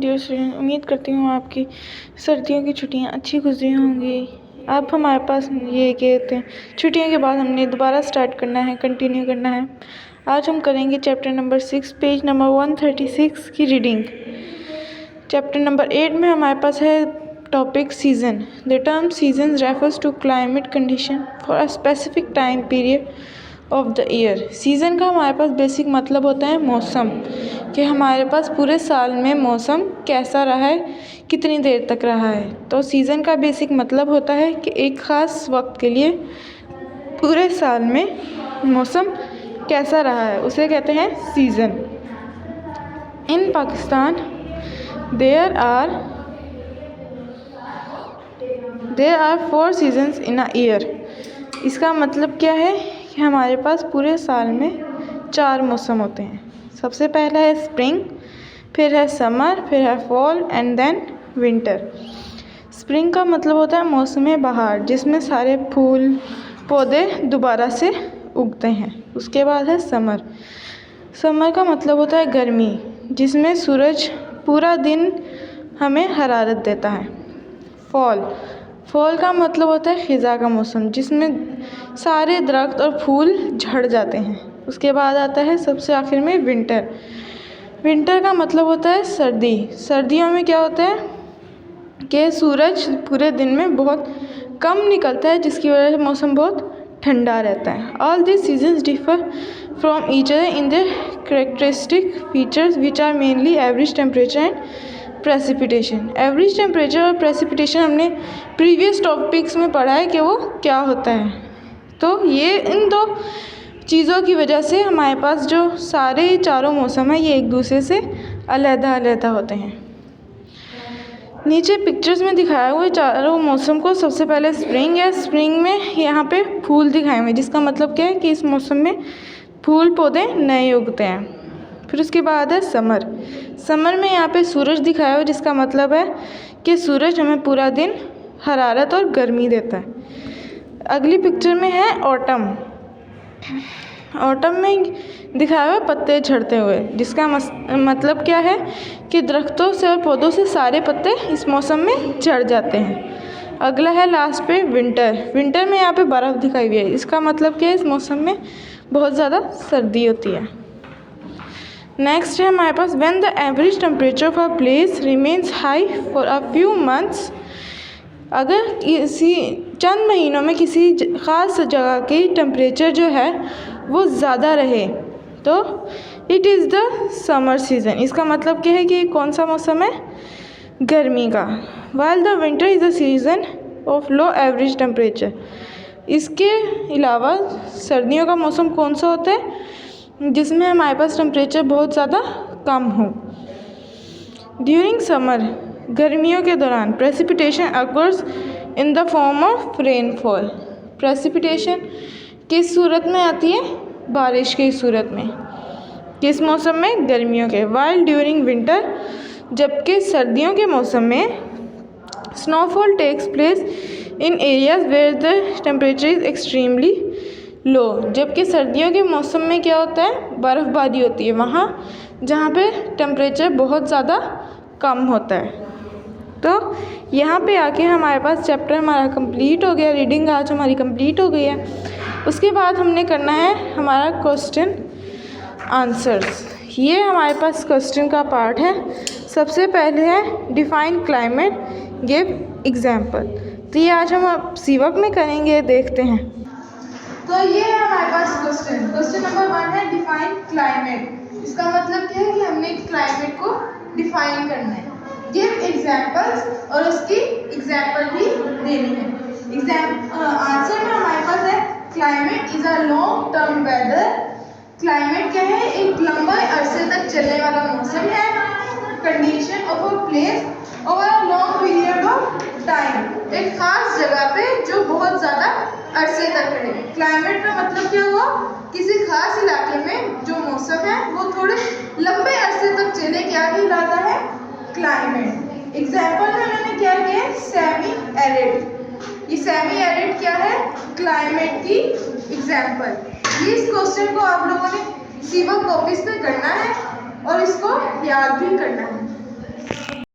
Dear student, उम्मीद करती हूँ आपकी सर्दियों की छुट्टियाँ अच्छी गुजरी होंगी। अब हमारे पास ये कहते हैं छुट्टियों के बाद हमने दोबारा स्टार्ट करना है, कंटिन्यू करना है। आज हम करेंगे चैप्टर नंबर 6 पेज नंबर 136 की रीडिंग। चैप्टर नंबर 8 में हमारे पास है topic season. The term season refers to climate condition for a specific time period of the year. Season का हमारे पास बेसिक मतलब होता है मौसम, कि हमारे पास पूरे साल में मौसम कैसा रहा है, कितनी देर तक रहा है। तो सीज़न का बेसिक मतलब होता है कि एक ख़ास वक्त के लिए पूरे साल में मौसम कैसा रहा है, उसे कहते हैं season. In Pakistan there are 4 seasons in a year. इसका मतलब क्या है कि हमारे पास पूरे साल में 4 मौसम होते हैं। सबसे पहला है स्प्रिंग, फिर है समर, फिर है fall and then winter. Spring का मतलब होता है मौसम बहार, जिसमें सारे फूल पौधे दोबारा से उगते हैं। उसके बाद है समर। समर का मतलब होता है गर्मी, जिसमें सूरज पूरा दिन हमें हरारत देता है। फॉल का मतलब होता है ख़िज़ा का मौसम, जिसमें सारे दरख्त और फूल झड़ जाते हैं। उसके बाद आता है सबसे आखिर में विंटर का मतलब होता है सर्दी। सर्दियों में क्या होता है कि सूरज पूरे दिन में बहुत कम निकलता है, जिसकी वजह से मौसम बहुत ठंडा रहता है। All this seasons differ from each other in their characteristic features which are mainly average temperature and precipitation. Average temperature और प्रेसिपिटेशन हमने प्रीवियस टॉपिक्स में पढ़ा है कि वो क्या होता है। तो ये इन दो चीज़ों की वजह से हमारे पास जो सारे चारों मौसम हैं, ये एक दूसरे से अलग-अलग होते हैं। नीचे पिक्चर्स में दिखाया हुए चारों मौसम को सबसे पहले स्प्रिंग में यहाँ पे फूल दिखाए हुए, जिसका मतलब क्या है कि इस मौसम में फूल पौधे नए उगते हैं। फिर उसके बाद है समर में यहाँ पे सूरज दिखाया हुआ, जिसका मतलब है कि सूरज हमें पूरा दिन हरारत और गर्मी देता है। अगली पिक्चर में है ऑटम में दिखाया हुआ पत्ते झड़ते हुए, जिसका मतलब क्या है कि दरख्तों से और पौधों से सारे पत्ते इस मौसम में झड़ जाते हैं। अगला है लास्ट पे विंटर में यहाँ पे बर्फ़ दिखाई हुई है। इसका मतलब क्या है, इस मौसम में बहुत ज़्यादा सर्दी होती है। नेक्स्ट है हमारे पास when the average temperature of a place remains high for a few months. अगर किसी चंद महीनों में किसी ख़ास जगह की टेम्परेचर जो है वो ज़्यादा रहे, तो it is the summer season. इसका मतलब क्या है कि कौन सा मौसम है, गर्मी का। While the winter is the season of low average temperature. इसके अलावा सर्दियों का मौसम कौन सा होता है, जिसमें हमारे पास टेम्परेचर बहुत ज़्यादा कम हो। ड्यूरिंग समर, गर्मियों के दौरान precipitation occurs in the form of rainfall. Precipitation किस सूरत में आती है, बारिश की सूरत में। किस मौसम में, गर्मियों के। वाइल ड्यूरिंग विंटर, जबकि सर्दियों के मौसम में snowfall takes place in areas where the temperature is extremely low. जबकि सर्दियों के मौसम में क्या होता है, बर्फ़बारी होती है वहाँ जहाँ पे टेम्परेचर बहुत ज़्यादा कम होता है। तो यहाँ पे आके हमारे पास चैप्टर हमारा कंप्लीट हो गया, रीडिंग आज हमारी कंप्लीट हो गई है। उसके बाद हमने करना है हमारा क्वेश्चन आंसर्स। ये हमारे पास क्वेश्चन का पार्ट है। सबसे पहले है डिफाइन क्लाइमेट, गिव एग्जाम्पल। तो ये आज हम सीवक में करेंगे, देखते हैं। तो ये है हमारे पास क्वेश्चन नंबर 1 है डिफाइन क्लाइमेट। इसका मतलब क्या है कि हमने क्लाइमेट को डिफाइन करना है। गिव एग्जाम्पल्स, और उसकी एग्जाम्पल भी देनी है। आंसर में हमारे पास है climate is a long term weather. Climate क्या है, एक लंबे अरसे तक चलने वाला मौसम है। Condition of a place over a long period of time, एक खास जगह पे जो बहुत ज़्यादा अरसे तक रहे। क्लाइमेट का मतलब क्या हुआ, किसी खास इलाके में जो मौसम है वो थोड़े लंबे अरसे तक चले, क्या कहलाता है, क्लाइमेट। एग्जाम्पल में मैंने क्या किया, सेमी एरिड। ये सेमी एरिड क्या है, क्लाइमेट की एग्जाम्पल। इस क्वेश्चन को आप लोगों ने सीवक कॉपीज पे करना है और इसको याद भी करना है।